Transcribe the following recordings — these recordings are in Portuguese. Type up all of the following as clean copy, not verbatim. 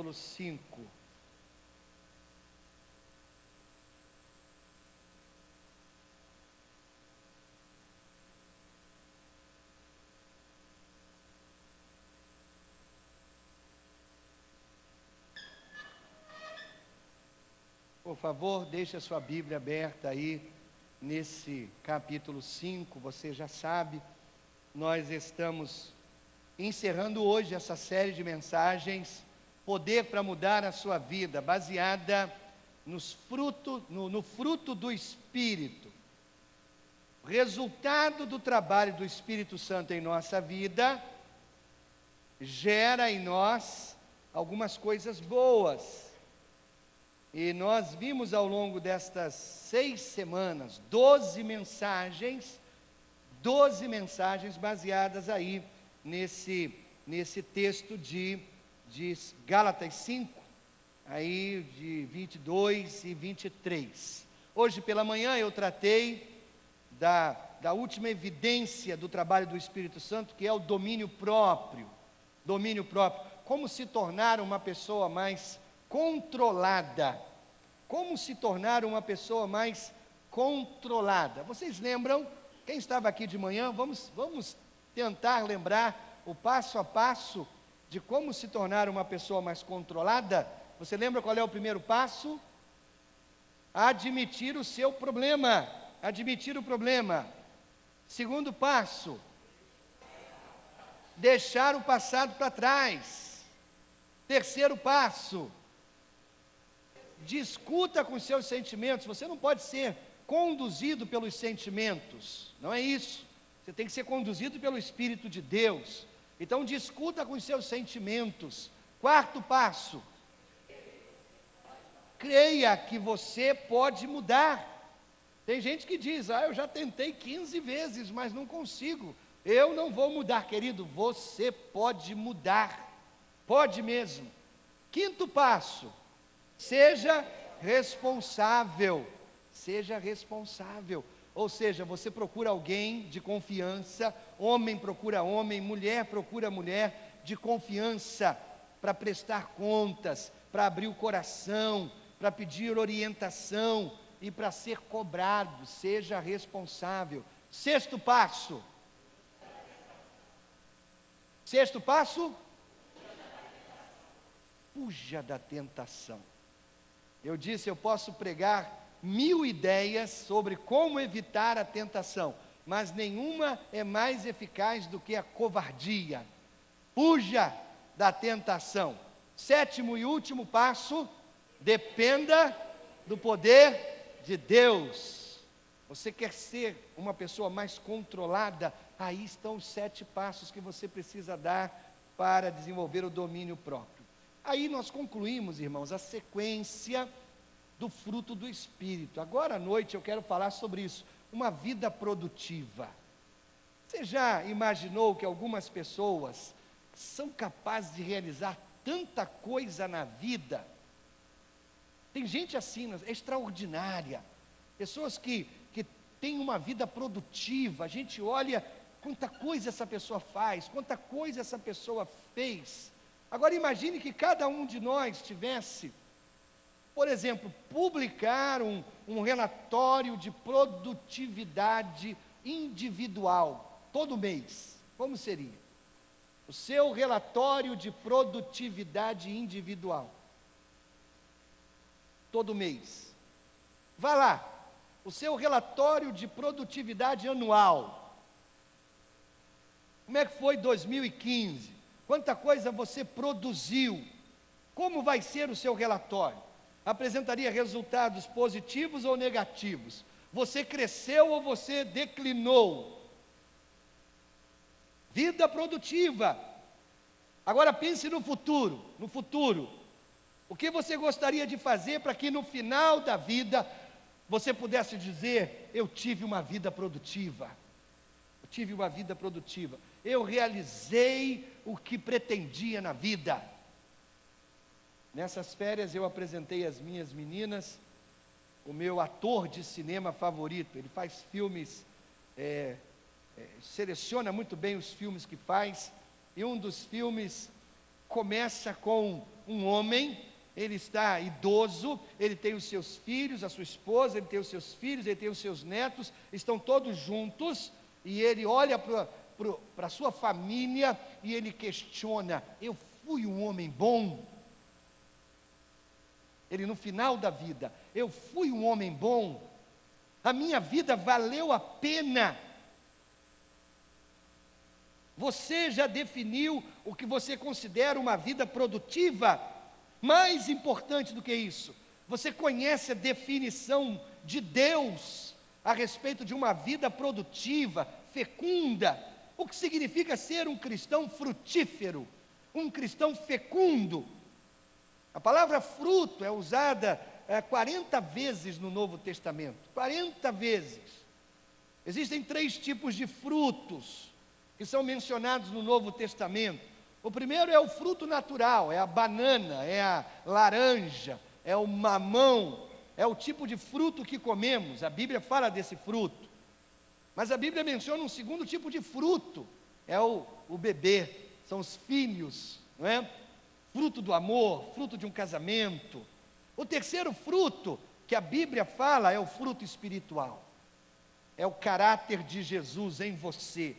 capítulo 5. Por favor, deixe a sua Bíblia aberta aí, nesse capítulo 5, você já sabe, nós estamos encerrando hoje essa série de mensagens, Poder para Mudar a Sua Vida, baseada no fruto do Espírito. O resultado do trabalho do Espírito Santo em nossa vida, gera em nós algumas coisas boas. E nós vimos ao longo destas 6 semanas, 12 mensagens baseadas aí nesse texto de Gálatas 5, aí de 22 e 23. Hoje pela manhã eu tratei da última evidência do trabalho do Espírito Santo, que é o domínio próprio. Domínio próprio. Como se tornar uma pessoa mais controlada. Como se tornar uma pessoa mais controlada. Vocês lembram? Quem estava aqui de manhã, vamos tentar lembrar o passo a passo de como se tornar uma pessoa mais controlada. Você lembra qual é o primeiro passo? Admitir o seu problema. Admitir o problema. Segundo passo, deixar o passado para trás. Terceiro passo, discuta com seus sentimentos. Você não pode ser conduzido pelos sentimentos, não é isso. Você tem que ser conduzido pelo Espírito de Deus. Então discuta com seus sentimentos. Quarto passo, creia que você pode mudar. Tem gente que diz, eu já tentei 15 vezes, mas não consigo. Eu não vou mudar, querido. Você pode mudar, pode mesmo. Quinto passo, seja responsável. Seja responsável. Ou seja, você procura alguém de confiança, homem procura homem, mulher procura mulher de confiança, para prestar contas, para abrir o coração, para pedir orientação e para ser cobrado. Seja responsável. Sexto passo. Sexto passo, fuja da tentação. Eu disse, eu posso pregar 1000 ideias sobre como evitar a tentação, mas nenhuma é mais eficaz do que a covardia. Fuja da tentação. Sétimo e último passo, dependa do poder de Deus. Você quer ser uma pessoa mais controlada? Aí estão os 7 passos que você precisa dar para desenvolver o domínio próprio. Aí nós concluímos, irmãos, a sequência do fruto do Espírito. Agora à noite eu quero falar sobre isso, uma vida produtiva. Você já imaginou que algumas pessoas são capazes de realizar tanta coisa na vida? Tem gente assim, extraordinária, pessoas que têm uma vida produtiva. A gente olha quanta coisa essa pessoa faz, quanta coisa essa pessoa fez. Agora imagine que cada um de nós tivesse, por exemplo, publicar um relatório de produtividade individual, todo mês. Como seria? O seu relatório de produtividade individual, todo mês. Vá lá, o seu relatório de produtividade anual. Como é que foi 2015? Quanta coisa você produziu? Como vai ser o seu relatório? Apresentaria resultados positivos ou negativos? Você cresceu ou você declinou? Vida produtiva. Agora pense no futuro. No futuro, o que você gostaria de fazer para que no final da vida você pudesse dizer: eu tive uma vida produtiva. Eu tive uma vida produtiva. Eu realizei o que pretendia na vida. Nessas férias eu apresentei às minhas meninas o meu ator de cinema favorito. Ele faz filmes, seleciona muito bem os filmes que faz, e um dos filmes começa com um homem, ele está idoso, ele tem os seus filhos, a sua esposa, ele tem os seus filhos, ele tem os seus netos, estão todos juntos, e ele olha para a sua família e ele questiona: eu fui um homem bom? Ele, no final da vida, eu fui um homem bom? A minha vida valeu a pena? Você já definiu o que você considera uma vida produtiva? Mais importante do que isso, você conhece a definição de Deus a respeito de uma vida produtiva, fecunda? O que significa ser um cristão frutífero, um cristão fecundo? A palavra fruto é usada 40 vezes no Novo Testamento, 40 vezes. Existem 3 tipos de frutos que são mencionados no Novo Testamento. O primeiro é o fruto natural, é a banana, é a laranja, é o mamão, é o tipo de fruto que comemos. A Bíblia fala desse fruto. Mas a Bíblia menciona um segundo tipo de fruto, é o bebê, são os filhos, não é? Fruto do amor, fruto de um casamento. O terceiro fruto que a Bíblia fala é o fruto espiritual, é o caráter de Jesus em você.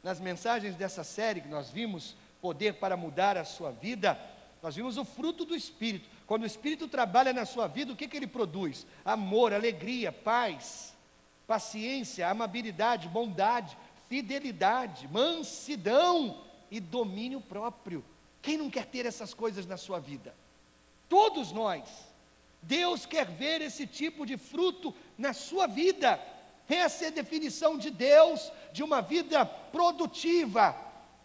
Nas mensagens dessa série que nós vimos, Poder para Mudar a Sua Vida, nós vimos o fruto do Espírito. Quando o Espírito trabalha na sua vida, o que ele produz? Amor, alegria, paz, paciência, amabilidade, bondade, fidelidade, mansidão e domínio próprio. Quem não quer ter essas coisas na sua vida? Todos nós. Deus quer ver esse tipo de fruto na sua vida. Essa é a definição de Deus de uma vida produtiva.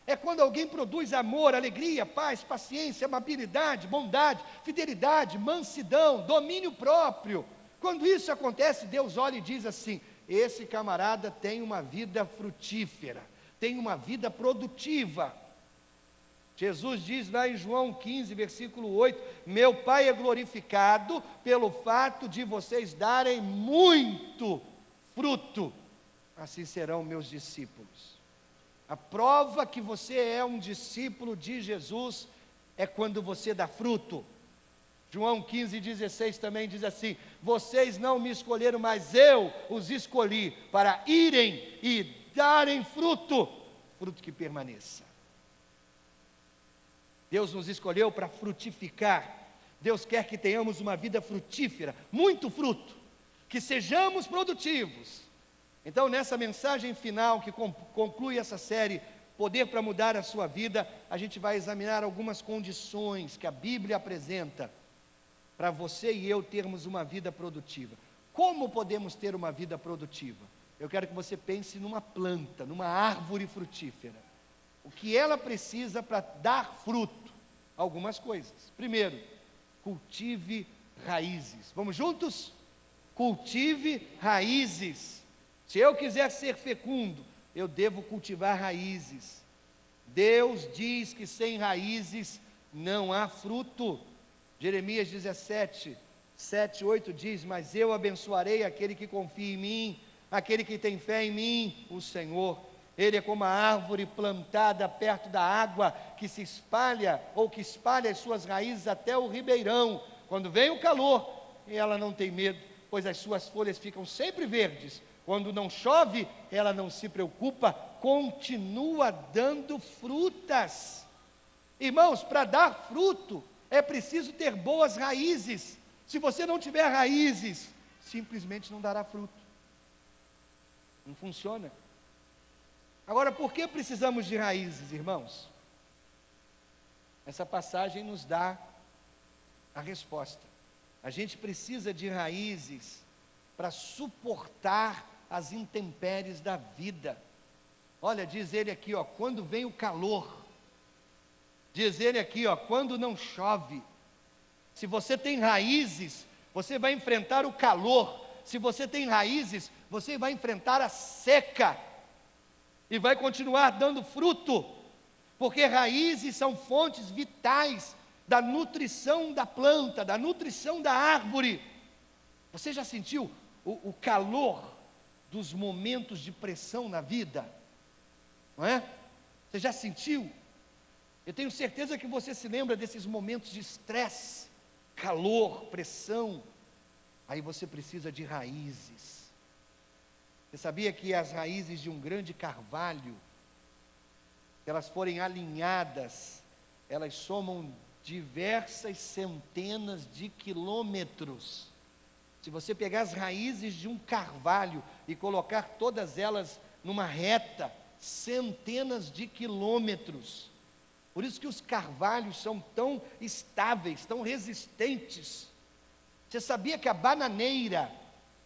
É quando alguém produz amor, alegria, paz, paciência, amabilidade, bondade, fidelidade, mansidão, domínio próprio. Quando isso acontece, Deus olha e diz assim: esse camarada tem uma vida frutífera, tem uma vida produtiva. Jesus diz lá em João 15, versículo 8: meu Pai é glorificado pelo fato de vocês darem muito fruto, assim serão meus discípulos. A prova que você é um discípulo de Jesus é quando você dá fruto. João 15,16 também diz assim: vocês não me escolheram, mas eu os escolhi para irem e darem fruto, fruto que permaneça. Deus nos escolheu para frutificar. Deus quer que tenhamos uma vida frutífera, muito fruto, que sejamos produtivos. Então, nessa mensagem final que conclui essa série, Poder para Mudar a Sua Vida, a gente vai examinar algumas condições que a Bíblia apresenta para você e eu termos uma vida produtiva. Como podemos ter uma vida produtiva? Eu quero que você pense numa planta, numa árvore frutífera. O que ela precisa para dar fruto? Algumas coisas. Primeiro, cultive raízes. Vamos juntos? Cultive raízes. Se eu quiser ser fecundo, eu devo cultivar raízes. Deus diz que sem raízes não há fruto. Jeremias 17, 7, 8 diz: mas eu abençoarei aquele que confia em mim, aquele que tem fé em mim, o Senhor. Ele é como a árvore plantada perto da água, que se espalha, ou que espalha as suas raízes até o ribeirão. Quando vem o calor, ela não tem medo, pois as suas folhas ficam sempre verdes. Quando não chove, ela não se preocupa, continua dando frutas. Irmãos, para dar fruto, é preciso ter boas raízes. Se você não tiver raízes, simplesmente não dará fruto. Não funciona. Agora, por que precisamos de raízes, irmãos? Essa passagem nos dá a resposta. A gente precisa de raízes para suportar as intempéries da vida. Olha, diz ele aqui, ó, quando vem o calor. Diz ele aqui, ó, quando não chove. Se você tem raízes, você vai enfrentar o calor. Se você tem raízes, você vai enfrentar a seca. E vai continuar dando fruto. Porque raízes são fontes vitais da nutrição da planta, da nutrição da árvore. Você já sentiu o calor dos momentos de pressão na vida? Não é? Você já sentiu? Eu tenho certeza que você se lembra desses momentos de estresse, calor, pressão. Aí você precisa de raízes. Você sabia que as raízes de um grande carvalho, se elas forem alinhadas, elas somam diversas centenas de quilômetros? Se você pegar as raízes de um carvalho e colocar todas elas numa reta, centenas de quilômetros. Por isso que os carvalhos são tão estáveis, tão resistentes. Você sabia que a bananeira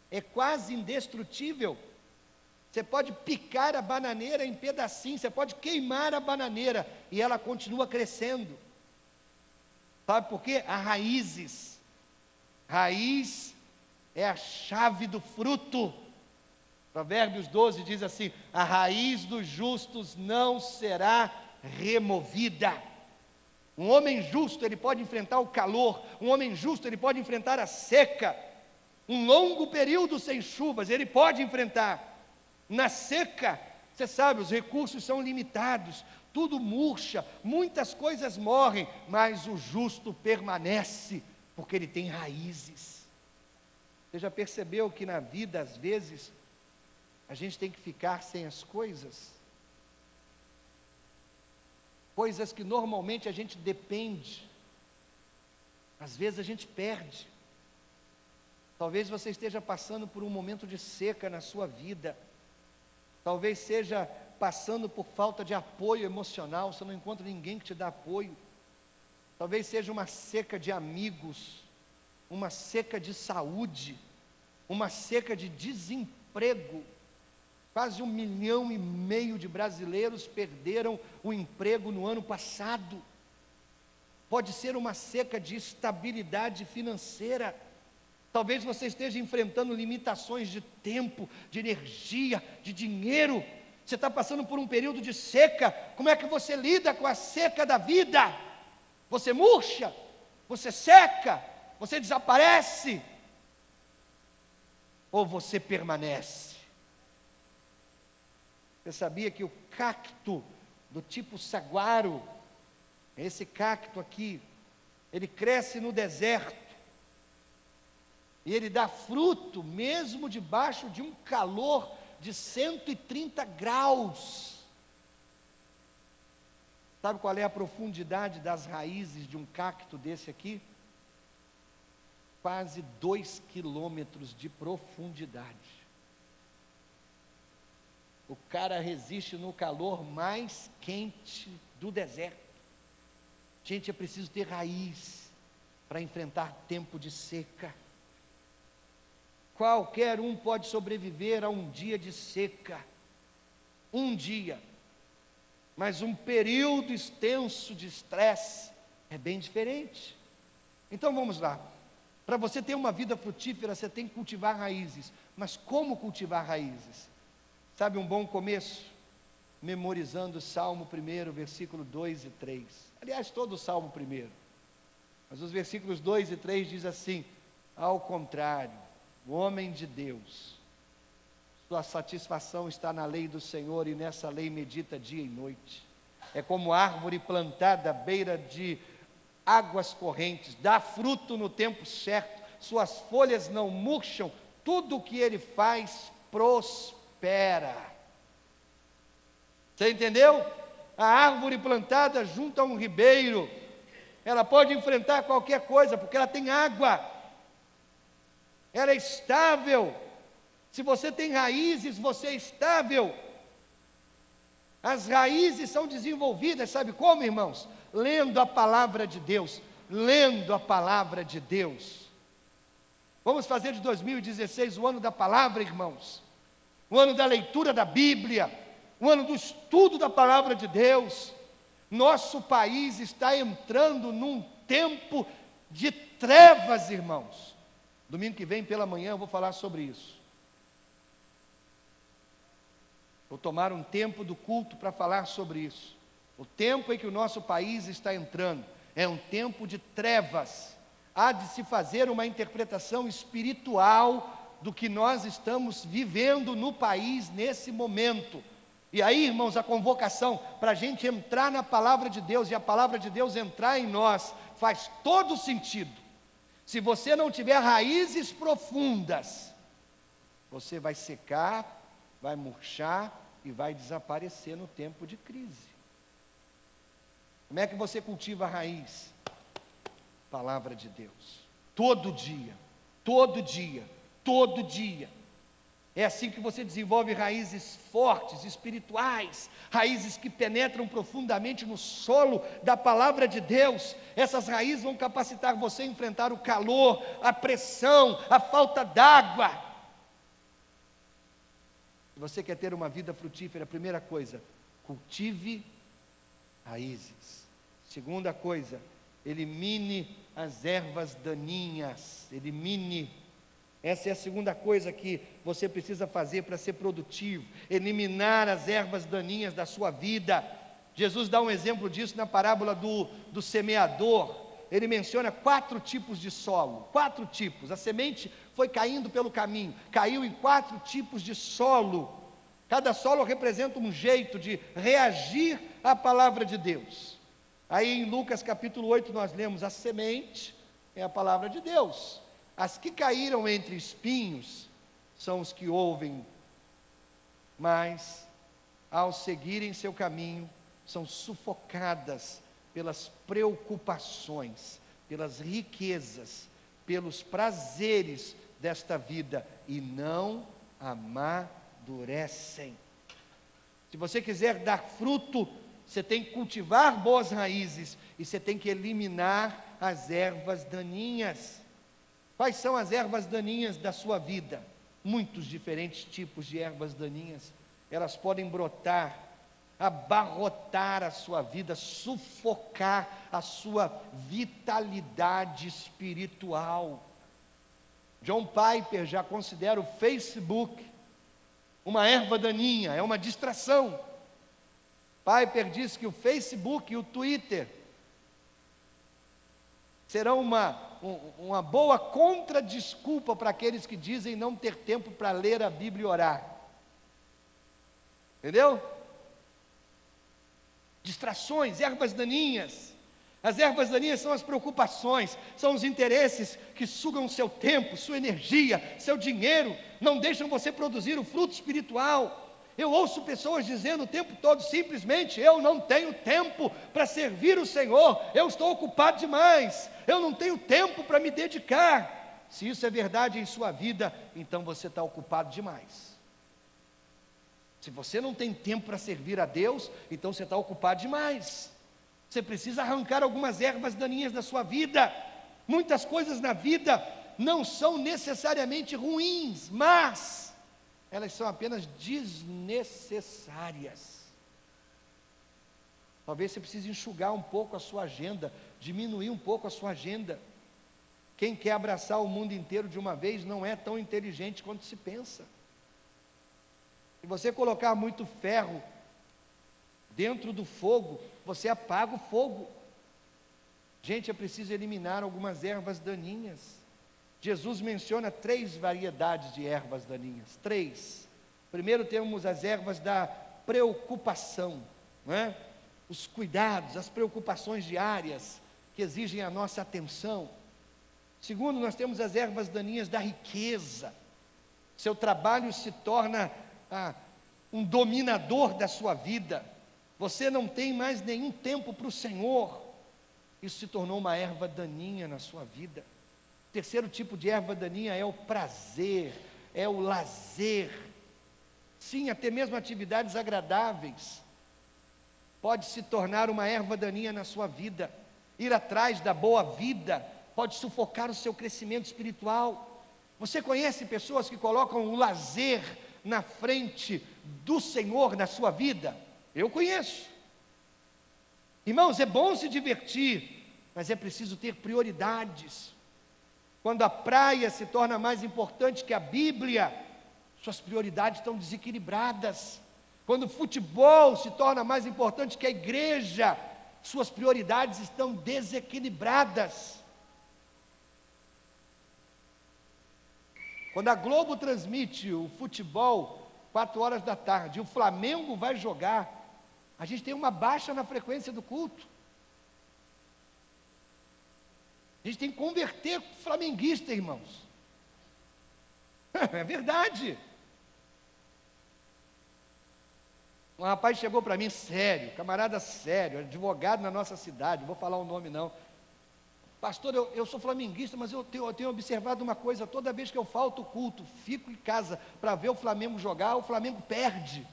é quase indestrutível? Você pode picar a bananeira em pedacinhos, você pode queimar a bananeira e ela continua crescendo. Sabe por quê? Há raízes. Raiz é a chave do fruto. Provérbios 12 diz assim: a raiz dos justos não será removida. Um homem justo, ele pode enfrentar o calor. Um homem justo, ele pode enfrentar a seca. Um longo período sem chuvas, ele pode enfrentar. Na seca, você sabe, os recursos são limitados, tudo murcha, muitas coisas morrem, mas o justo permanece, porque ele tem raízes. Você já percebeu que na vida, às vezes, a gente tem que ficar sem as coisas? Coisas que normalmente a gente depende, às vezes a gente perde. Talvez você esteja passando por um momento de seca na sua vida, talvez seja passando por falta de apoio emocional, você não encontra ninguém que te dá apoio. Talvez seja uma seca de amigos, uma seca de saúde, uma seca de desemprego. Quase 1,5 milhão de brasileiros perderam o emprego no ano passado. Pode ser uma seca de estabilidade financeira. Talvez você esteja enfrentando limitações de tempo, de energia, de dinheiro. Você está passando por um período de seca. Como é que você lida com a seca da vida? Você murcha? Você seca? Você desaparece? Ou você permanece? Você sabia que o cacto do tipo saguaro, esse cacto aqui, ele cresce no deserto. E ele dá fruto mesmo debaixo de um calor de 130 graus. Sabe qual é a profundidade das raízes de um cacto desse aqui? Quase 2 quilômetros de profundidade. O cara resiste no calor mais quente do deserto. Gente, é preciso ter raiz para enfrentar tempo de seca. Qualquer um pode sobreviver a um dia de seca, um dia, mas um período extenso de estresse é bem diferente. Então vamos lá, para você ter uma vida frutífera, você tem que cultivar raízes. Mas como cultivar raízes? Sabe um bom começo? Memorizando o Salmo 1, versículo 2 e 3. Aliás, todo o Salmo 1. Mas os versículos 2 e 3 diz assim: ao contrário, o homem de Deus, sua satisfação está na lei do Senhor, e nessa lei medita dia e noite. É como árvore plantada à beira de águas correntes, dá fruto no tempo certo, suas folhas não murcham, tudo o que ele faz prospera. Você entendeu? A árvore plantada junto a um ribeiro, ela pode enfrentar qualquer coisa, porque ela tem água. Ela é estável. Se você tem raízes, você é estável. As raízes são desenvolvidas, sabe como, irmãos? Lendo a palavra de Deus. Lendo a palavra de Deus. Vamos fazer de 2016 o ano da palavra, irmãos. O ano da leitura da Bíblia. O ano do estudo da palavra de Deus. Nosso país está entrando num tempo de trevas, irmãos. Domingo que vem, pela manhã, eu vou falar sobre isso. Vou tomar um tempo do culto para falar sobre isso. O tempo em que o nosso país está entrando é um tempo de trevas. Há de se fazer uma interpretação espiritual do que nós estamos vivendo no país nesse momento. E aí, irmãos, a convocação para a gente entrar na palavra de Deus e a palavra de Deus entrar em nós faz todo sentido. Se você não tiver raízes profundas, você vai secar, vai murchar e vai desaparecer no tempo de crise. Como é que você cultiva a raiz? Palavra de Deus. Todo dia, todo dia, todo dia. É assim que você desenvolve raízes fortes, espirituais, raízes que penetram profundamente no solo da palavra de Deus. Essas raízes vão capacitar você a enfrentar o calor, a pressão, a falta d'água. Se você quer ter uma vida frutífera, primeira coisa, cultive raízes. Segunda coisa, elimine as ervas daninhas. Elimine. Essa é a segunda coisa que você precisa fazer para ser produtivo, eliminar as ervas daninhas da sua vida. Jesus dá um exemplo disso na parábola do semeador. Ele menciona 4 tipos de solo, 4 tipos. A semente foi caindo pelo caminho, caiu em 4 tipos de solo. Cada solo representa um jeito de reagir à palavra de Deus. Aí em Lucas capítulo 8 nós lemos: a semente é a palavra de Deus. As que caíram entre espinhos são os que ouvem, mas ao seguirem seu caminho, são sufocadas pelas preocupações, pelas riquezas, pelos prazeres desta vida e não amadurecem. Se você quiser dar fruto, você tem que cultivar boas raízes e você tem que eliminar as ervas daninhas. Quais são as ervas daninhas da sua vida? Muitos diferentes tipos de ervas daninhas. Elas podem brotar, abarrotar a sua vida, sufocar a sua vitalidade espiritual. John Piper já considera o Facebook uma erva daninha, é uma distração. Piper diz que o Facebook e o Twitter serão uma boa contradesculpa para aqueles que dizem não ter tempo para ler a Bíblia e orar. Entendeu? Distrações, ervas daninhas. As ervas daninhas são as preocupações, são os interesses que sugam seu tempo, sua energia, seu dinheiro, não deixam você produzir o fruto espiritual. Eu ouço pessoas dizendo o tempo todo, simplesmente: eu não tenho tempo para servir o Senhor, eu estou ocupado demais, eu não tenho tempo para me dedicar. Se isso é verdade em sua vida, então você está ocupado demais. Se você não tem tempo para servir a Deus, então você está ocupado demais. Você precisa arrancar algumas ervas daninhas da sua vida. Muitas coisas na vida não são necessariamente ruins, mas elas são apenas desnecessárias. Talvez você precise enxugar um pouco a sua agenda, diminuir um pouco a sua agenda. Quem quer abraçar o mundo inteiro de uma vez não é tão inteligente quanto se pensa. Se você colocar muito ferro dentro do fogo, você apaga o fogo. Gente, é preciso eliminar algumas ervas daninhas. Jesus menciona 3 variedades de ervas daninhas. 3. Primeiro temos as ervas da preocupação, não é? Os cuidados, as preocupações diárias que exigem a nossa atenção. Segundo, nós temos as ervas daninhas da riqueza. Seu trabalho se torna um dominador da sua vida. Você não tem mais nenhum tempo para o Senhor. Isso se tornou uma erva daninha na sua vida. Terceiro tipo de erva daninha é o prazer, é o lazer. Sim, até mesmo atividades agradáveis pode se tornar uma erva daninha na sua vida. Ir atrás da boa vida pode sufocar o seu crescimento espiritual. Você conhece pessoas que colocam o lazer na frente do Senhor na sua vida? Eu conheço. Irmãos, é bom se divertir, mas é preciso ter prioridades. Quando a praia se torna mais importante que a Bíblia, suas prioridades estão desequilibradas. Quando o futebol se torna mais importante que a igreja, suas prioridades estão desequilibradas. Quando a Globo transmite o futebol 4 horas da tarde, e o Flamengo vai jogar, a gente tem uma baixa na frequência do culto. A gente tem que converter flamenguista, irmãos. É verdade. Um rapaz chegou para mim, sério, camarada sério, advogado na nossa cidade, não vou falar o nome não. Pastor, eu sou flamenguista, mas eu tenho observado uma coisa: toda vez que eu falto o culto, fico em casa para ver o Flamengo jogar, o Flamengo perde.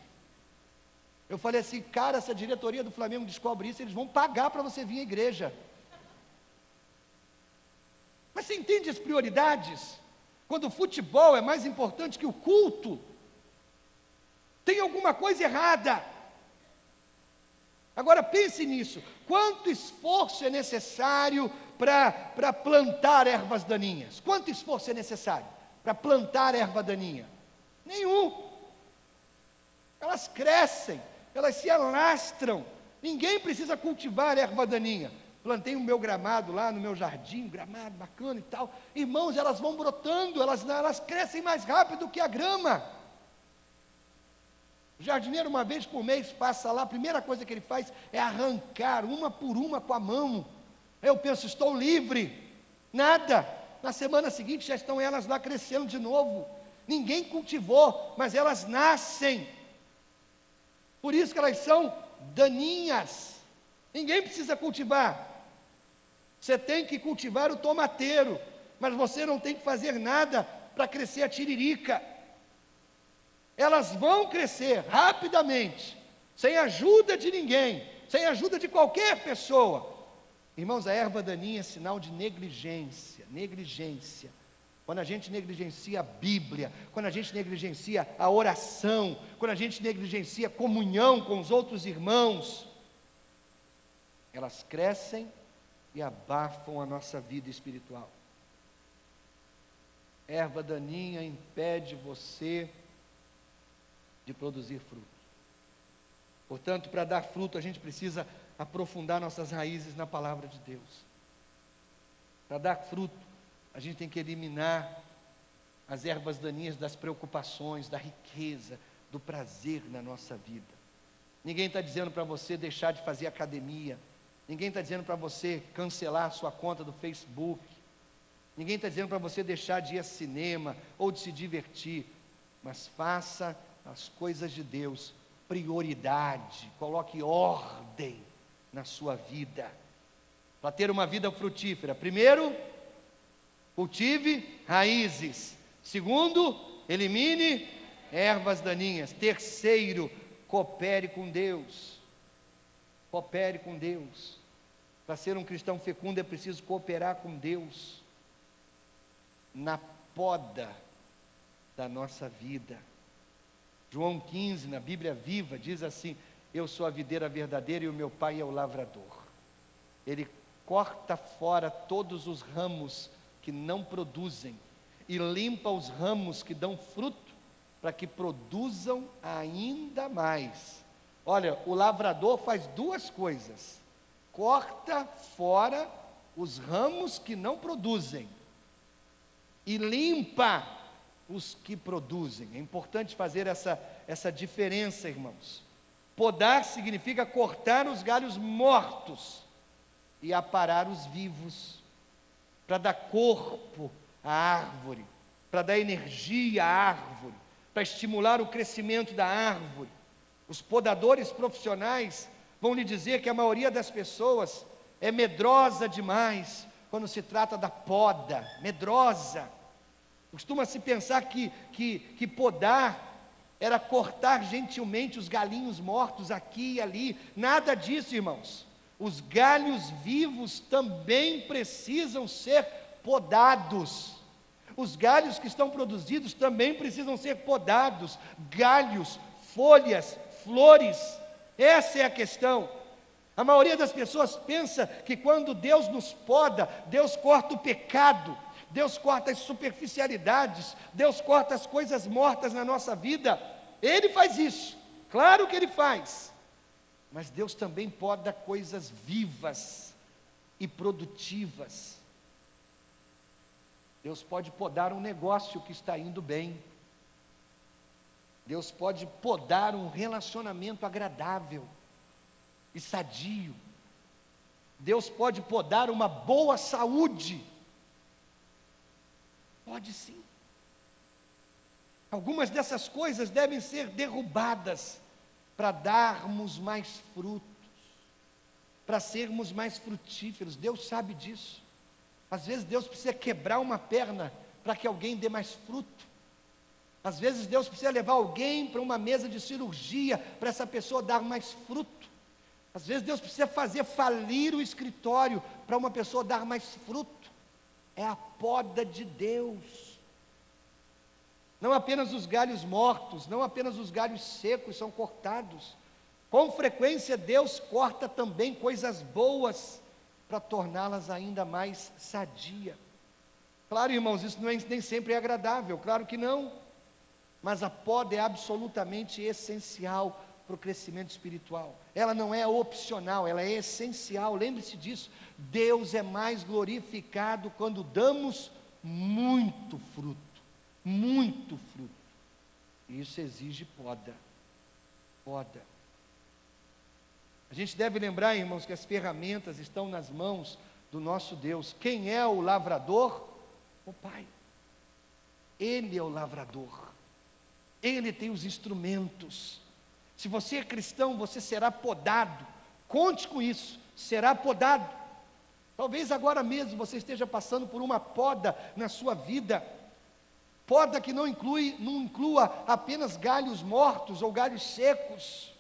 Eu falei assim, cara, se a diretoria do Flamengo descobre isso, eles vão pagar para você vir à igreja. Mas você entende as prioridades? Quando o futebol é mais importante que o culto, tem alguma coisa errada. Agora pense nisso, quanto esforço é necessário para plantar ervas daninhas? Quanto esforço é necessário para plantar erva daninha? Nenhum. Elas crescem, elas se alastram, ninguém precisa cultivar erva daninha. Plantei o meu gramado lá no meu jardim, gramado bacana e tal. Irmãos, elas vão brotando, elas crescem mais rápido que a grama. O jardineiro, uma vez por mês, passa lá, a primeira coisa que ele faz é arrancar uma por uma com a mão. Eu penso, estou livre. Nada. Na semana seguinte já estão elas lá crescendo de novo. Ninguém cultivou, mas elas nascem. Por isso que elas são daninhas. Ninguém precisa cultivar. Você tem que cultivar o tomateiro, mas você não tem que fazer nada para crescer a tiririca. Elas vão crescer rapidamente, sem ajuda de ninguém, sem ajuda de qualquer pessoa. Irmãos, a erva daninha é sinal de negligência, negligência. Quando a gente negligencia a Bíblia, quando a gente negligencia a oração, quando a gente negligencia a comunhão com os outros irmãos, elas crescem e abafam a nossa vida espiritual. Erva daninha impede você de produzir fruto. Portanto, para dar fruto, a gente precisa aprofundar nossas raízes na palavra de Deus. Para dar fruto, a gente tem que eliminar as ervas daninhas das preocupações, da riqueza, do prazer na nossa vida. Ninguém está dizendo para você deixar de fazer academia. Ninguém está dizendo para você cancelar a sua conta do Facebook. Ninguém está dizendo para você deixar de ir ao cinema ou de se divertir. Mas faça as coisas de Deus prioridade. Coloque ordem na sua vida. Para ter uma vida frutífera, primeiro, cultive raízes. Segundo, elimine ervas daninhas. Terceiro, coopere com Deus. Coopere com Deus. Para ser um cristão fecundo é preciso cooperar com Deus na poda da nossa vida. João 15, na Bíblia Viva, diz assim: eu sou a videira verdadeira e o meu pai é o lavrador. Ele corta fora todos os ramos que não produzem e limpa os ramos que dão fruto, para que produzam ainda mais. Olha, o lavrador faz duas coisas: corta fora os ramos que não produzem e limpa os que produzem. É importante fazer essa diferença, irmãos. Podar significa cortar os galhos mortos e aparar os vivos, para dar corpo à árvore, para dar energia à árvore, para estimular o crescimento da árvore. Os podadores profissionais vão lhe dizer que a maioria das pessoas é medrosa demais quando se trata da poda, medrosa. Costuma-se pensar que podar era cortar gentilmente os galinhos mortos aqui e ali. Nada disso, irmãos. Os galhos vivos também precisam ser podados. Os galhos que estão produzidos também precisam ser podados. Galhos, folhas, flores. Essa é a questão. A maioria das pessoas pensa que quando Deus nos poda, Deus corta o pecado, Deus corta as superficialidades, Deus corta as coisas mortas na nossa vida. Ele faz isso, claro que Ele faz. Mas Deus também poda coisas vivas e produtivas. Deus pode podar um negócio que está indo bem. Deus pode podar um relacionamento agradável e sadio. Deus pode podar uma boa saúde. Pode sim. Algumas dessas coisas devem ser derrubadas para darmos mais frutos, para sermos mais frutíferos. Deus sabe disso. Às vezes Deus precisa quebrar uma perna para que alguém dê mais fruto. Às vezes Deus precisa levar alguém para uma mesa de cirurgia para essa pessoa dar mais fruto. Às vezes Deus precisa fazer falir o escritório para uma pessoa dar mais fruto. É a poda de Deus. Não apenas os galhos mortos, não apenas os galhos secos são cortados. Com frequência Deus corta também coisas boas para torná-las ainda mais sadia. Claro, irmãos, isso nem sempre é agradável, claro que não. Mas a poda é absolutamente essencial para o crescimento espiritual. Ela não é opcional, ela é essencial. Lembre-se disso. Deus é mais glorificado quando damos muito fruto. Muito fruto. E isso exige poda. Poda. A gente deve lembrar, irmãos, que as ferramentas estão nas mãos do nosso Deus. Quem é o lavrador? O Pai. Ele é o lavrador. Ele tem os instrumentos. Se você é cristão, você será podado. Conte com isso, será podado. Talvez agora mesmo você esteja passando por uma poda na sua vida. Poda que não inclua apenas galhos mortos ou galhos secos.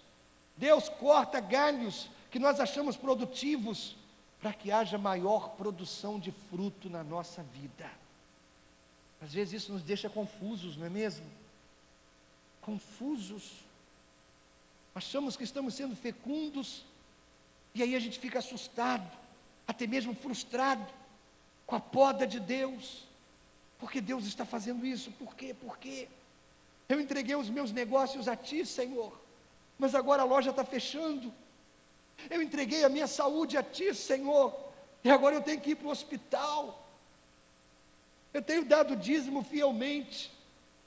Deus corta galhos que nós achamos produtivos para que haja maior produção de fruto na nossa vida. Às vezes isso nos deixa confusos, não é mesmo? Confusos. Achamos que estamos sendo fecundos e aí a gente fica assustado, até mesmo frustrado com a poda de Deus. Porque Deus está fazendo isso? Por quê? Por quê? Eu entreguei os meus negócios a Ti, Senhor, mas agora a loja está fechando. Eu entreguei a minha saúde a Ti, Senhor, e agora eu tenho que ir para o hospital. Eu tenho dado dízimo fielmente,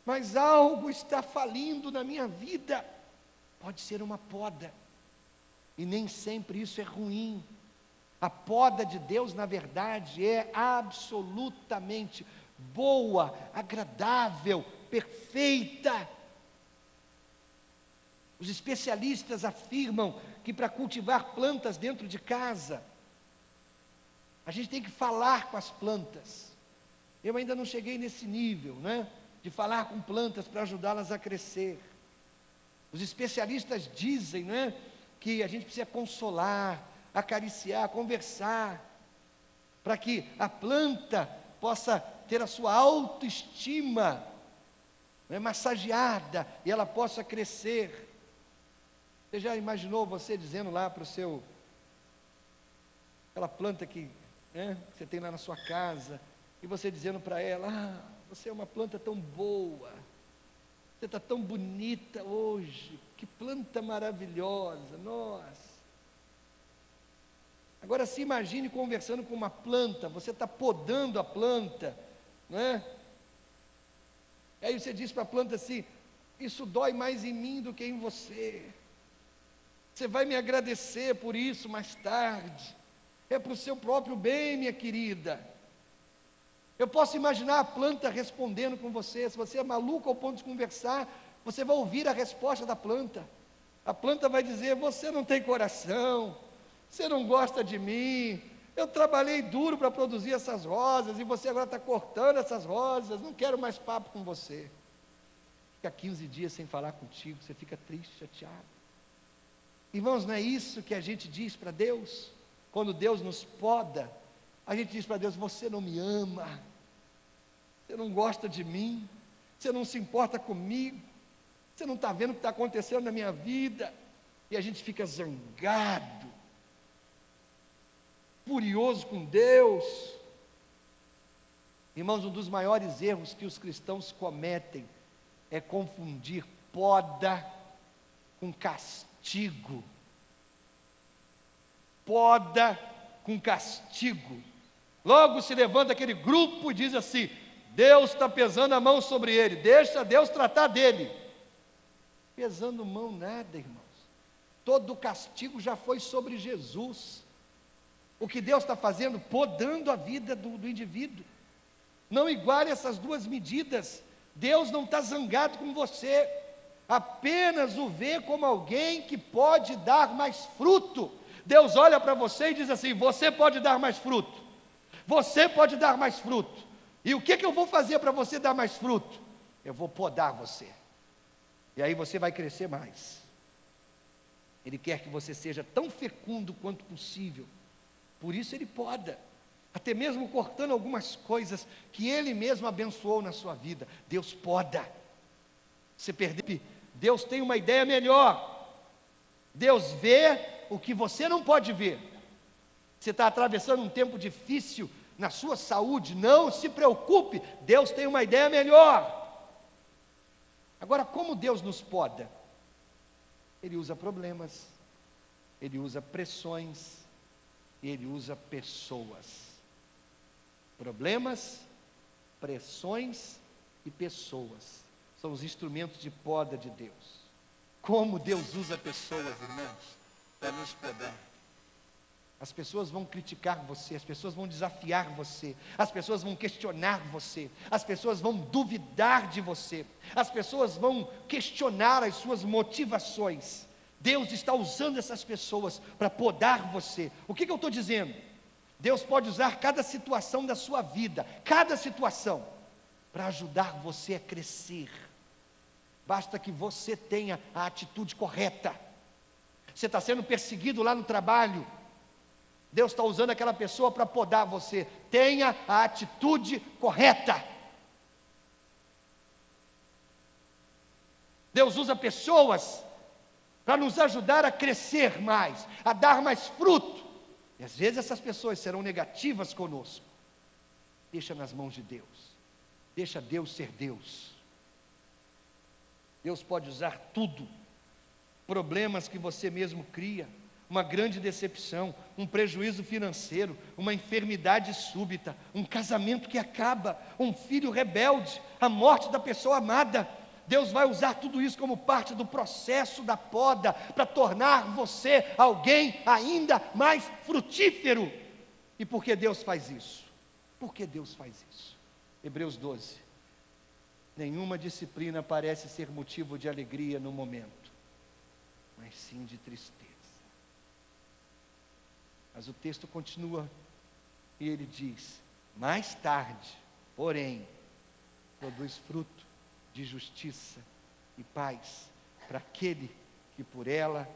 mas algo está falindo na minha vida. Pode ser uma poda, e nem sempre isso é ruim. A poda de Deus, na verdade, é absolutamente boa, agradável, perfeita. Os especialistas afirmam que para cultivar plantas dentro de casa, a gente tem que falar com as plantas. Eu ainda não cheguei nesse nível, né, de falar com plantas para ajudá-las a crescer. Os especialistas dizem, né, que a gente precisa consolar, acariciar, conversar, para que a planta possa ter a sua autoestima, né, massageada, e ela possa crescer. Você já imaginou você dizendo lá para o seu, aquela planta que você tem lá na sua casa, e você dizendo para ela, você é uma planta tão boa, você está tão bonita hoje, que planta maravilhosa, nossa. Agora se imagine conversando com uma planta, você está podando a planta, não é? Aí você diz para a planta assim, isso dói mais em mim do que em você. Você vai me agradecer por isso mais tarde. É para o seu próprio bem, minha querida. Eu posso imaginar a planta respondendo com você. Se você é maluco ao ponto de conversar, você vai ouvir a resposta da planta. A planta vai dizer, você não tem coração, você não gosta de mim, eu trabalhei duro para produzir essas rosas, e você agora está cortando essas rosas, não quero mais papo com você. Fica 15 dias sem falar contigo, você fica triste, chateado. Irmãos, não é isso que a gente diz para Deus? Quando Deus nos poda, a gente diz para Deus, você não me ama, você não gosta de mim, você não se importa comigo, você não está vendo o que está acontecendo na minha vida, e a gente fica zangado, furioso com Deus. Irmãos, um dos maiores erros que os cristãos cometem é confundir poda com castigo. Poda com castigo. Logo se levanta aquele grupo e diz assim, Deus está pesando a mão sobre ele, deixa Deus tratar dele. pesando mão nada, irmãos. Todo o castigo já foi sobre Jesus. O que Deus está fazendo? Podando a vida do indivíduo. Não iguale essas duas medidas. Deus não está zangado com você, apenas o vê como alguém que pode dar mais fruto. Deus olha para você e diz assim: você pode dar mais fruto, você pode dar mais fruto. E o que eu vou fazer para você dar mais fruto? Eu vou podar você, e aí você vai crescer mais. Ele quer que você seja tão fecundo quanto possível, por isso Ele poda, até mesmo cortando algumas coisas que Ele mesmo abençoou na sua vida. Deus poda. Você perdeu, Deus tem uma ideia melhor. Deus vê o que você não pode ver. Você está atravessando um tempo difícil na sua saúde, não se preocupe, Deus tem uma ideia melhor. Agora, como Deus nos poda? Ele usa problemas, Ele usa pressões, e Ele usa pessoas. Problemas, pressões e pessoas são os instrumentos de poda de Deus. Como Deus usa pessoas, irmãos, para nos podar. As pessoas vão criticar você, as pessoas vão desafiar você, as pessoas vão questionar você, as pessoas vão duvidar de você, as pessoas vão questionar as suas motivações. Deus está usando essas pessoas para podar você. O que eu estou dizendo? Deus pode usar cada situação da sua vida, cada situação, para ajudar você a crescer. Basta que você tenha a atitude correta. Você está sendo perseguido lá no trabalho, Deus está usando aquela pessoa para podar você. Tenha a atitude correta. Deus usa pessoas para nos ajudar a crescer mais, a dar mais fruto. E às vezes essas pessoas serão negativas conosco. Deixa nas mãos de Deus. Deixa Deus ser Deus. Deus pode usar tudo. Problemas que você mesmo cria, uma grande decepção, um prejuízo financeiro, uma enfermidade súbita, um casamento que acaba, um filho rebelde, a morte da pessoa amada. Deus vai usar tudo isso como parte do processo da poda, para tornar você alguém ainda mais frutífero. E por que Deus faz isso? Por que Deus faz isso? Hebreus 12. Nenhuma disciplina parece ser motivo de alegria no momento, mas sim de tristeza. Mas o texto continua e ele diz: mais tarde, porém, produz fruto de justiça e paz para aquele que por ela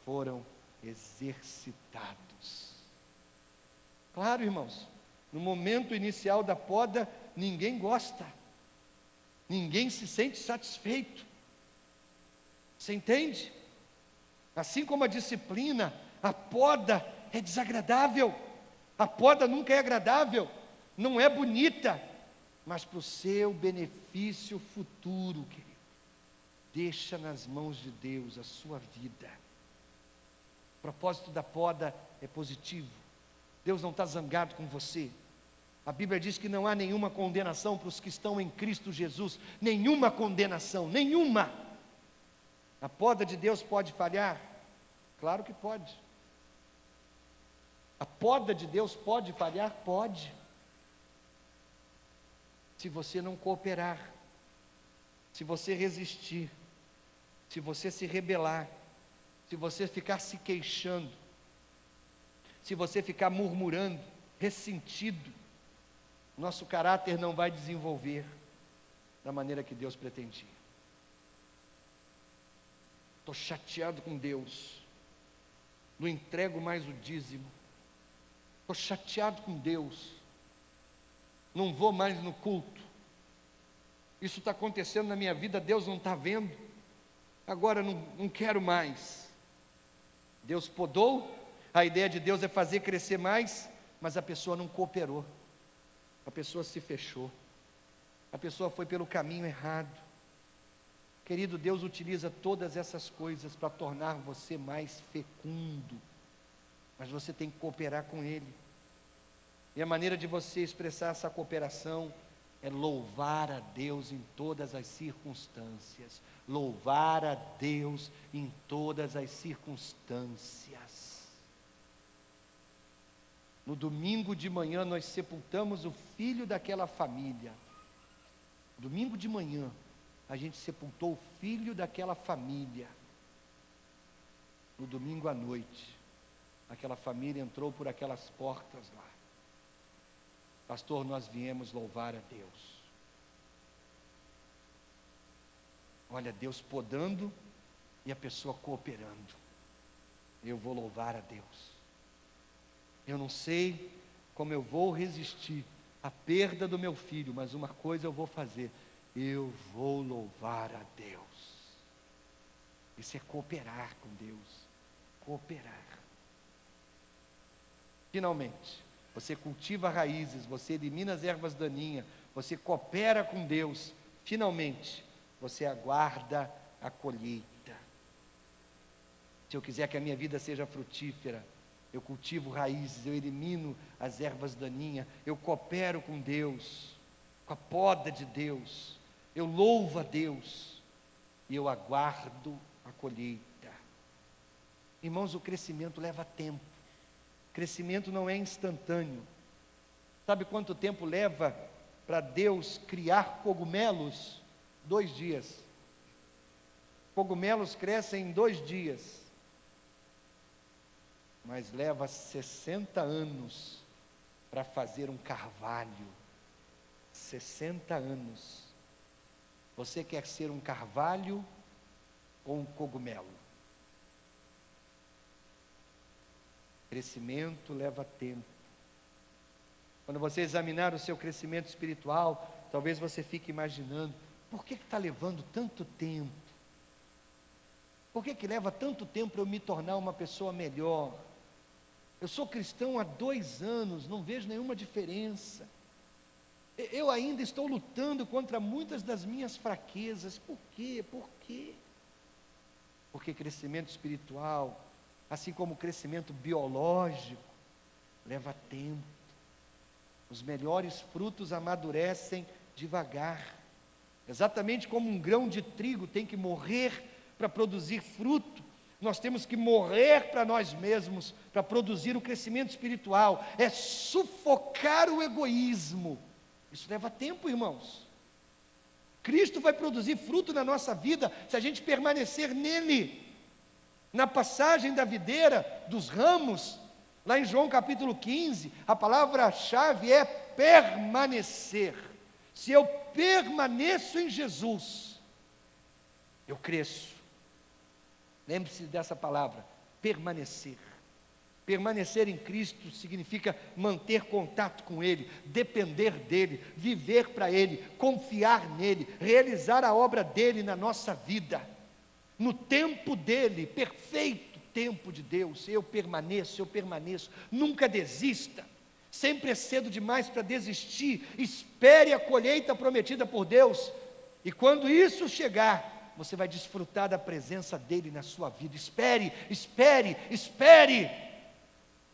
foram exercitados. Claro, irmãos, no momento inicial da poda, ninguém gosta, ninguém se sente satisfeito. Você entende? Assim como a disciplina, a poda é desagradável, a poda nunca é agradável, não é bonita, mas para o seu benefício futuro, querido. Deixa nas mãos de Deus a sua vida. O propósito da poda é positivo. Deus não está zangado com você. A Bíblia diz que não há nenhuma condenação para os que estão em Cristo Jesus. Nenhuma condenação, nenhuma. A poda de Deus pode falhar? Claro que pode. A poda de Deus pode falhar? Pode. Se você não cooperar, se você resistir, se você se rebelar, se você ficar se queixando, se você ficar murmurando, ressentido, nosso caráter não vai desenvolver da maneira que Deus pretendia. Estou chateado com Deus, não entrego mais o dízimo, estou chateado com Deus, não vou mais no culto, isso está acontecendo na minha vida, Deus não está vendo, agora não quero mais. Deus podou, a ideia de Deus é fazer crescer mais, mas a pessoa não cooperou, a pessoa se fechou, a pessoa foi pelo caminho errado. Querido, Deus utiliza todas essas coisas para tornar você mais fecundo, mas você tem que cooperar com Ele. E a maneira de você expressar essa cooperação é louvar a Deus em todas as circunstâncias. Louvar a Deus em todas as circunstâncias. No domingo de manhã nós sepultamos o filho daquela família. Domingo de manhã a gente sepultou o filho daquela família. No domingo à noite, aquela família entrou por aquelas portas lá. Pastor, nós viemos louvar a Deus. Olha, Deus podando e a pessoa cooperando. Eu vou louvar a Deus. Eu não sei como eu vou resistir à perda do meu filho, mas uma coisa eu vou fazer: eu vou louvar a Deus. Isso é cooperar com Deus. Cooperar. Finalmente, você cultiva raízes, você elimina as ervas daninhas, você coopera com Deus. Finalmente, você aguarda a colheita. Se eu quiser que a minha vida seja frutífera, eu cultivo raízes, eu elimino as ervas daninhas, eu coopero com Deus, com a poda de Deus, eu louvo a Deus e eu aguardo a colheita. Irmãos, o crescimento leva tempo. O crescimento não é instantâneo. Sabe quanto tempo leva para Deus criar cogumelos? 2 dias. Cogumelos crescem em 2 dias. Mas leva 60 anos para fazer um carvalho. 60 anos. Você quer ser um carvalho ou um cogumelo? Crescimento leva tempo. Quando você examinar o seu crescimento espiritual, talvez você fique imaginando: por que está levando tanto tempo? Por que leva tanto tempo para eu me tornar uma pessoa melhor? Eu sou cristão há 2 anos, não vejo nenhuma diferença. Eu ainda estou lutando contra muitas das minhas fraquezas. Por quê? Por quê? Porque crescimento espiritual, assim como crescimento biológico, leva tempo. Os melhores frutos amadurecem devagar. Exatamente como um grão de trigo tem que morrer para produzir fruto, nós temos que morrer para nós mesmos para produzir o crescimento espiritual. É sufocar o egoísmo. Isso leva tempo, irmãos. Cristo vai produzir fruto na nossa vida se a gente permanecer nele. Na passagem da videira, dos ramos, lá em João capítulo 15, a palavra-chave é permanecer. Se eu permaneço em Jesus, eu cresço. Lembre-se dessa palavra, permanecer. Permanecer em Cristo significa manter contato com Ele, depender dEle, viver para Ele, confiar nele, realizar a obra dEle na nossa vida. No tempo dEle, perfeito tempo de Deus, eu permaneço, nunca desista. Sempre é cedo demais para desistir. Espere a colheita prometida por Deus, e quando isso chegar, você vai desfrutar da presença dEle na sua vida. Espere, espere, espere.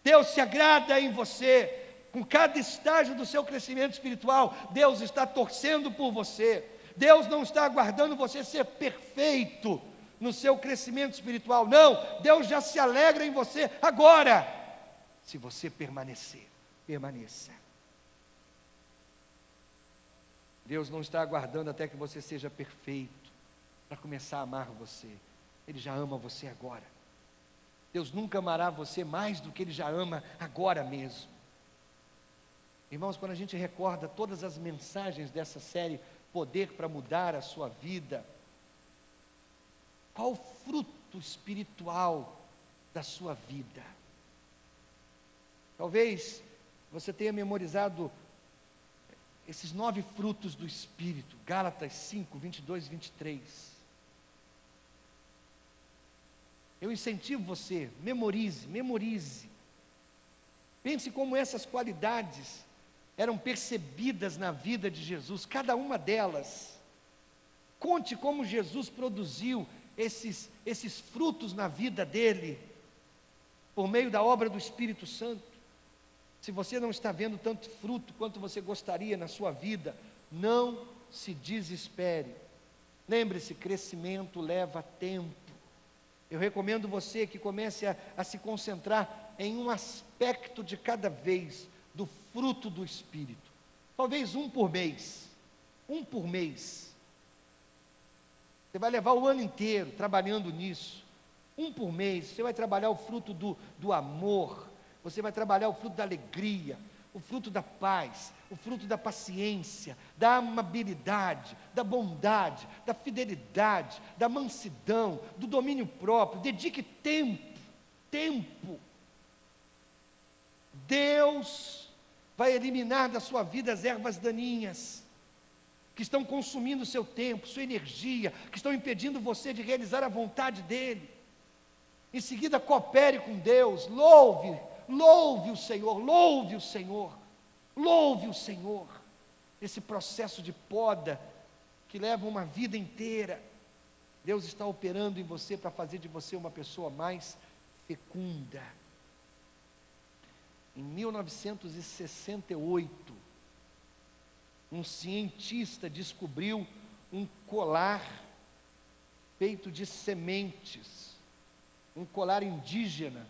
Deus se agrada em você. Com cada estágio do seu crescimento espiritual, Deus está torcendo por você. Deus não está aguardando você ser perfeito no seu crescimento espiritual. Não, Deus já se alegra em você agora. Se você permanecer, permaneça. Deus não está aguardando até que você seja perfeito para começar a amar você. Ele já ama você agora. Deus nunca amará você mais do que Ele já ama agora mesmo. Irmãos, quando a gente recorda todas as mensagens dessa série, Poder para Mudar a Sua Vida, qual o fruto espiritual da sua vida? Talvez você tenha memorizado esses 9 frutos do Espírito, Gálatas 5, 22 e 23. Eu incentivo você, memorize. Pense como essas qualidades eram percebidas na vida de Jesus, cada uma delas. Conte como Jesus produziu esses frutos na vida dele, por meio da obra do Espírito Santo. Se você não está vendo tanto fruto quanto você gostaria na sua vida, Não se desespere. Lembre-se, crescimento leva tempo. Eu recomendo você que comece a se concentrar em um aspecto de cada vez do fruto do Espírito. Talvez um por mês. Um por mês. Você vai levar o ano inteiro trabalhando nisso. Um por mês. Você vai trabalhar o fruto do amor. Você vai trabalhar o fruto da alegria, o fruto da paz, o fruto da paciência, da amabilidade, da bondade, da fidelidade, da mansidão, do domínio próprio. Dedique tempo. Deus vai eliminar da sua vida as ervas daninhas, que estão consumindo o seu tempo, sua energia, que estão impedindo você de realizar a vontade dEle. Em seguida, coopere com Deus, louve o Senhor, louve o Senhor, louve o Senhor. Esse processo de poda, que leva uma vida inteira, Deus está operando em você para fazer de você uma pessoa mais fecunda. Em 1968, um cientista descobriu um colar feito de sementes, um colar indígena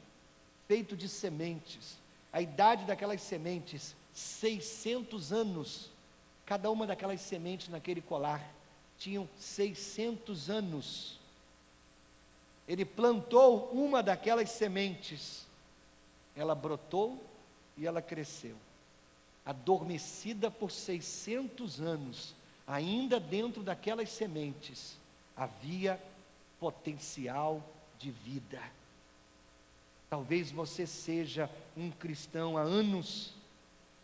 feito de sementes. A idade daquelas sementes, 600 anos. Cada uma daquelas sementes naquele colar tinham 600 anos. Ele plantou uma daquelas sementes, ela brotou e ela cresceu, adormecida por 600 anos. Ainda dentro daquelas sementes havia potencial de vida. Talvez você seja um cristão há anos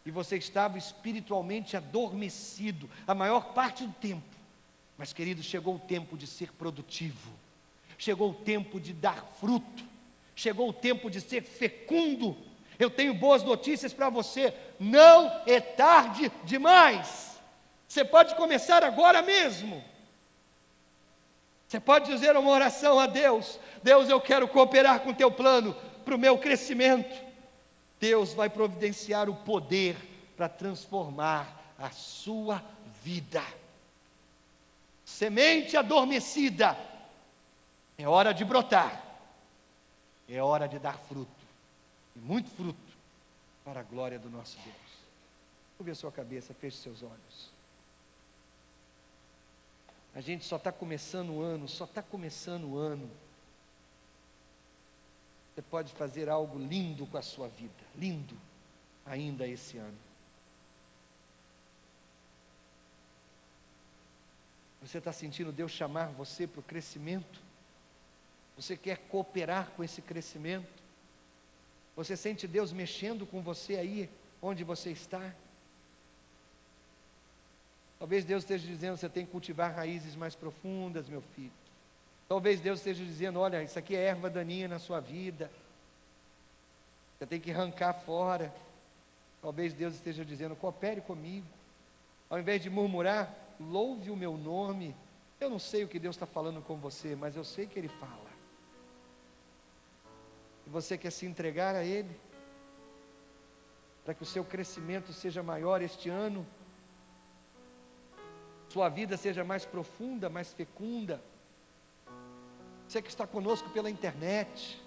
e você estava espiritualmente adormecido a maior parte do tempo. Mas, querido, chegou o tempo de ser produtivo, chegou o tempo de dar fruto, chegou o tempo de ser fecundo. Eu tenho boas notícias para você: não é tarde demais. Você pode começar agora mesmo. Você pode dizer uma oração a Deus: Deus, eu quero cooperar com o teu plano para o meu crescimento. Deus vai providenciar o poder para transformar a sua vida. Semente adormecida, é hora de brotar, é hora de dar fruto, e muito fruto, para a glória do nosso Deus. Curve a sua cabeça, feche seus olhos. A gente só está começando o ano, Você pode fazer algo lindo com a sua vida, lindo, ainda esse ano. Você está sentindo Deus chamar você para o crescimento? Você quer cooperar com esse crescimento? Você sente Deus mexendo com você aí, onde você está? Talvez Deus esteja dizendo: você tem que cultivar raízes mais profundas, meu filho. Talvez Deus esteja dizendo: olha, isso aqui é erva daninha na sua vida, você tem que arrancar fora. Talvez Deus esteja dizendo: coopere comigo. Ao invés de murmurar, louve o meu nome. Eu não sei o que Deus está falando com você, mas eu sei que Ele fala. E você quer se entregar a Ele, para que o seu crescimento seja maior este ano, sua vida seja mais profunda, mais fecunda. Você que está conosco pela internet,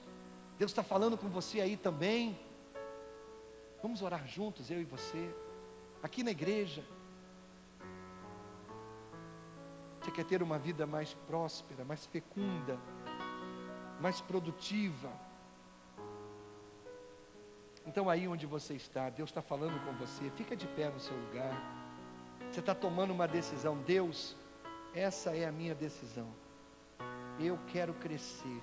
Deus está falando com você aí também. Vamos orar juntos, eu e você, aqui na igreja. Você quer ter uma vida mais próspera, mais fecunda, mais produtiva? Então aí onde você está, Deus está falando com você. Fica de pé no seu lugar. Você está tomando uma decisão: Deus, essa é a minha decisão. Eu quero crescer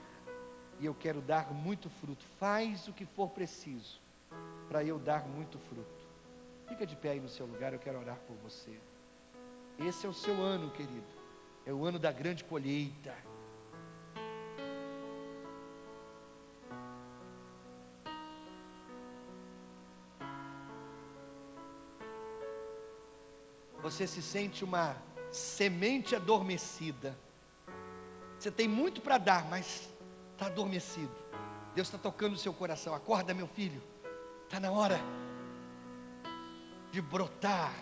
e eu quero dar muito fruto. Faz o que for preciso para eu dar muito fruto. Fica de pé aí no seu lugar, eu quero orar por você. Esse é o seu ano, querido. É o ano da grande colheita. Você se sente uma semente adormecida. Você tem muito para dar, mas está adormecido. Deus está tocando o seu coração. Acorda, meu filho. Está na hora de brotar.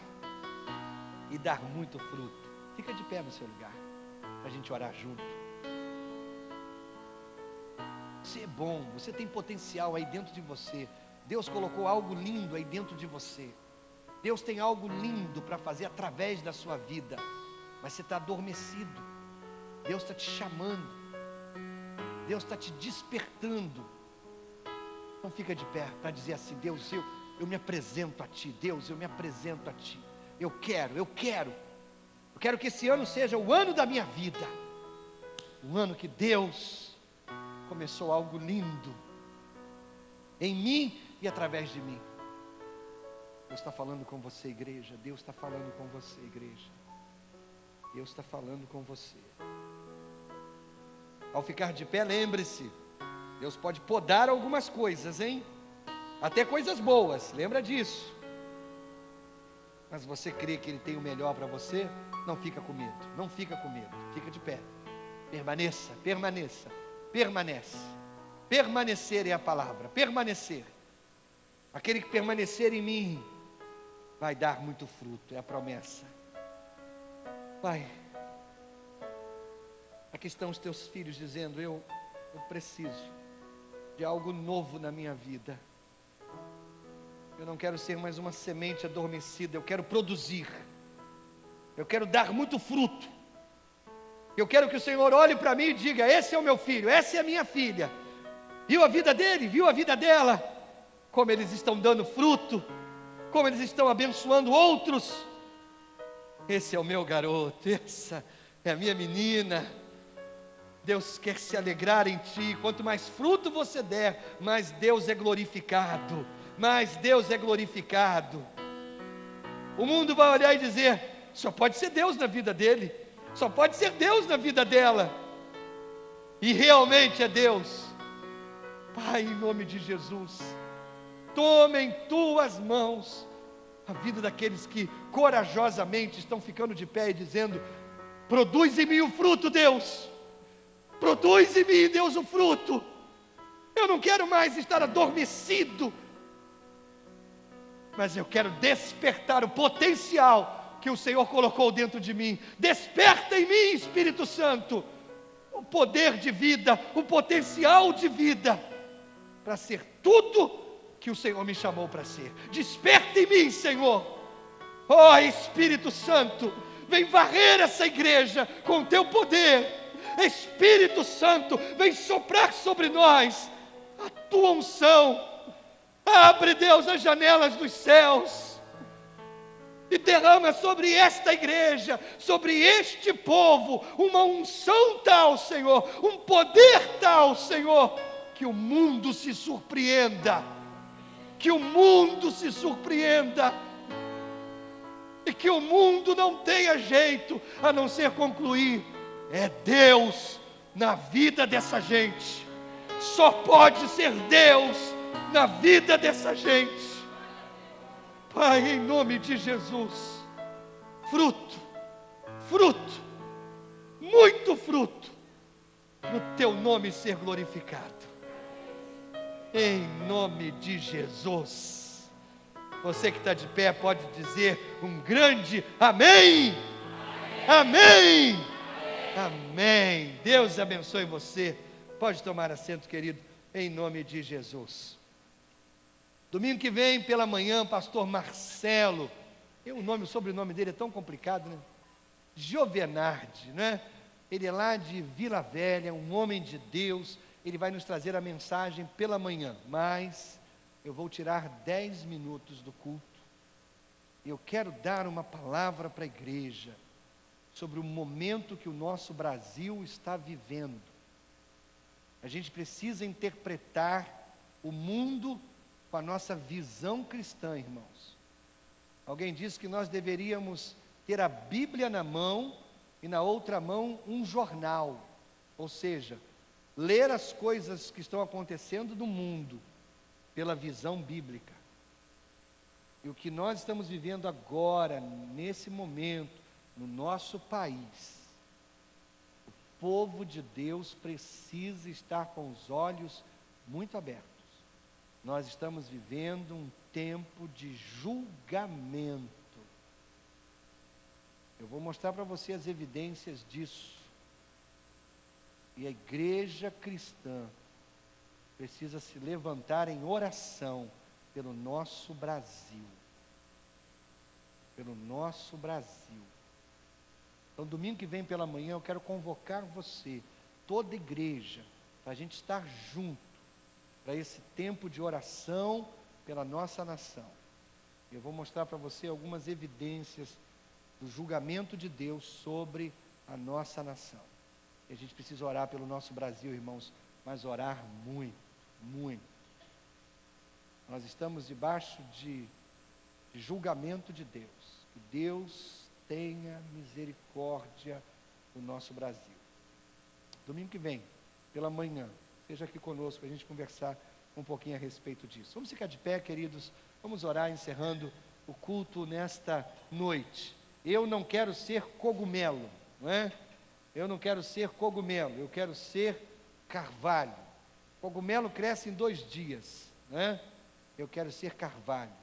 e dar muito fruto. Fica de pé no seu lugar, para a gente orar junto. Você é bom, você tem potencial aí dentro de você. Deus colocou algo lindo aí dentro de você. Deus tem algo lindo para fazer através da sua vida, mas você está adormecido. Deus está te chamando, Deus está te despertando. Então fica de pé para dizer assim: Deus, eu me apresento a Ti. Deus, eu me apresento a Ti. Eu quero que esse ano seja o ano da minha vida, o ano que Deus começou algo lindo em mim e através de mim. Deus está falando com você, igreja. Deus está falando com você, igreja. Deus está falando com você. Ao ficar de pé, lembre-se, Deus pode podar algumas coisas, hein? Até coisas boas, lembra disso. Mas você crê que Ele tem o melhor para você? Não fica com medo, não fica com medo. Fica de pé. Permaneça. Permanecer é a palavra, permanecer. Aquele que permanecer em mim vai dar muito fruto, é a promessa. Pai, aqui estão os teus filhos dizendo: eu preciso de algo novo na minha vida. Eu não quero ser mais uma semente adormecida, eu quero produzir, eu quero dar muito fruto. Eu quero que o Senhor olhe para mim e diga: esse é o meu filho, essa é a minha filha. Viu a vida dele, viu a vida dela, como eles estão dando fruto, como eles estão abençoando outros. Esse é o meu garoto, essa é a minha menina. Deus quer se alegrar em ti. Quanto mais fruto você der, mais Deus é glorificado, mais Deus é glorificado. O mundo vai olhar e dizer: só pode ser Deus na vida dele, só pode ser Deus na vida dela. E realmente é Deus. Pai, em nome de Jesus, toma em tuas mãos a vida daqueles que corajosamente estão ficando de pé e dizendo: produz em mim o fruto, Deus. Produz em mim, Deus, o fruto. Eu não quero mais estar adormecido, mas eu quero despertar o potencial que o Senhor colocou dentro de mim. Desperta em mim, Espírito Santo, o poder de vida, o potencial de vida, para ser tudo que o Senhor me chamou para ser. Desperta em mim, Senhor. Ó Espírito Santo, vem varrer essa igreja com o teu poder. Espírito Santo, vem soprar sobre nós a tua unção. Abre, Deus, as janelas dos céus e derrama sobre esta igreja, sobre este povo, uma unção tal, Senhor, um poder tal, Senhor, que o mundo se surpreenda, que o mundo se surpreenda, e que o mundo não tenha jeito a não ser concluir: é Deus na vida dessa gente, só pode ser Deus na vida dessa gente. Pai, em nome de Jesus, fruto, muito fruto, no teu nome ser glorificado, em nome de Jesus. Você que está de pé pode dizer um grande amém. Amém. Amém. Deus abençoe você. Pode tomar assento, querido, em nome de Jesus. Domingo que vem, pela manhã, pastor Marcelo, o sobrenome dele é tão complicado, né? Giovenardi, né? Ele é lá de Vila Velha, um homem de Deus. Ele vai nos trazer a mensagem pela manhã, mas eu vou tirar 10 minutos do culto. Eu quero dar uma palavra para a igreja sobre o momento que o nosso Brasil está vivendo. A gente precisa interpretar o mundo com a nossa visão cristã, irmãos. Alguém disse que nós deveríamos ter a Bíblia na mão e na outra mão um jornal, ou seja, ler as coisas que estão acontecendo no mundo pela visão bíblica. E o que nós estamos vivendo agora, nesse momento, no nosso país, o povo de Deus precisa estar com os olhos muito abertos. Nós estamos vivendo um tempo de julgamento. Eu vou mostrar para você as evidências disso. E a igreja cristã precisa se levantar em oração pelo nosso Brasil. Pelo nosso Brasil. Então, domingo que vem pela manhã, eu quero convocar você, toda a igreja, para a gente estar junto, para esse tempo de oração pela nossa nação. Eu vou mostrar para você algumas evidências do julgamento de Deus sobre a nossa nação. E a gente precisa orar pelo nosso Brasil, irmãos, mas orar muito, muito. Nós estamos debaixo de julgamento de Deus. Que Deus tenha misericórdia do nosso Brasil. Domingo que vem, pela manhã, esteja aqui conosco para a gente conversar um pouquinho a respeito disso. Vamos ficar de pé, queridos, vamos orar encerrando o culto nesta noite. Eu não quero ser cogumelo, não é? Eu não quero ser cogumelo, eu quero ser carvalho. Cogumelo cresce em 2 dias, não é? Eu quero ser carvalho.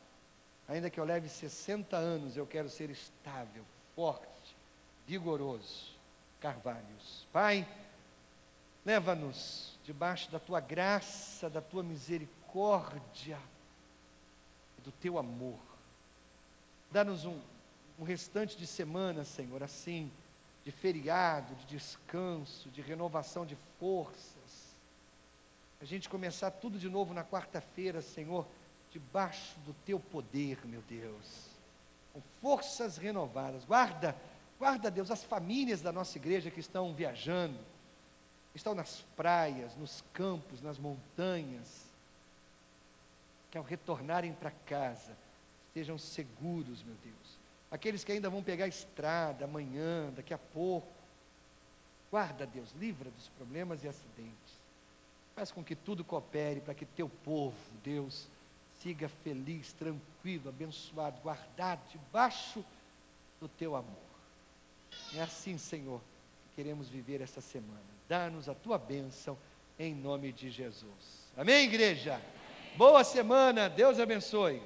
Ainda que eu leve 60 anos, eu quero ser estável, forte, vigoroso. Carvalhos. Pai, leva-nos debaixo da tua graça, da tua misericórdia e do teu amor. Dá-nos um restante de semana, Senhor, assim, de feriado, de descanso, de renovação de forças. A gente começar tudo de novo na quarta-feira, Senhor, debaixo do teu poder, meu Deus, com forças renovadas. Guarda, Deus, as famílias da nossa igreja que estão viajando, estão nas praias, nos campos, nas montanhas, que ao retornarem para casa, estejam seguros, meu Deus. Aqueles que ainda vão pegar a estrada amanhã, daqui a pouco, guarda, Deus, livra dos problemas e acidentes. Faz com que tudo coopere para que teu povo, Deus, siga feliz, tranquilo, abençoado, guardado debaixo do teu amor. É assim, Senhor, que queremos viver essa semana. Dá-nos a tua bênção em nome de Jesus. Amém, igreja? Boa semana, Deus abençoe.